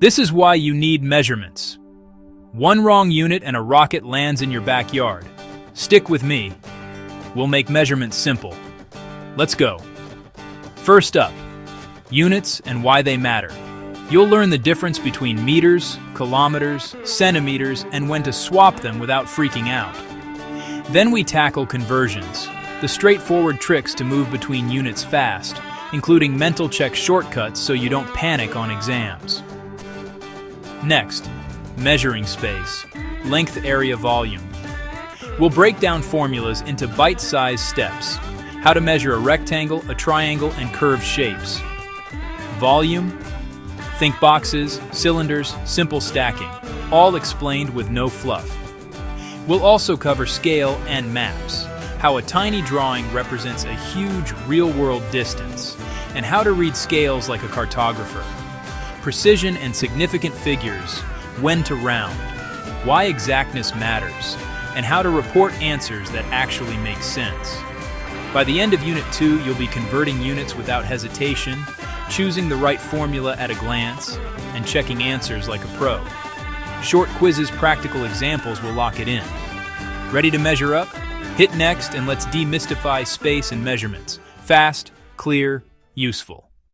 This is why you need measurements. One wrong unit and a rocket lands in your backyard. Stick with me. We'll make measurements simple. Let's go. First up, units and why they matter. You'll learn the difference between meters, kilometers, centimeters, and when to swap them without freaking out. Then we tackle conversions, the straightforward tricks to move between units fast, including mental check shortcuts so you don't panic on exams. Next, measuring space, length, area, volume. We'll break down formulas into bite-sized steps, how to measure a rectangle, a triangle, and curved shapes. Volume, think boxes, cylinders, simple stacking, all explained with no fluff. We'll also cover scale and maps, how a tiny drawing represents a huge real-world distance, and how to read scales like a cartographer. Precision and significant figures, when to round, why exactness matters, and how to report answers that actually make sense. By the end of Unit 2, you'll be converting units without hesitation, choosing the right formula at a glance, and checking answers like a pro. Short quizzes, practical examples will lock it in. Ready to measure up? Hit next and let's demystify space and measurements. Fast, clear, useful.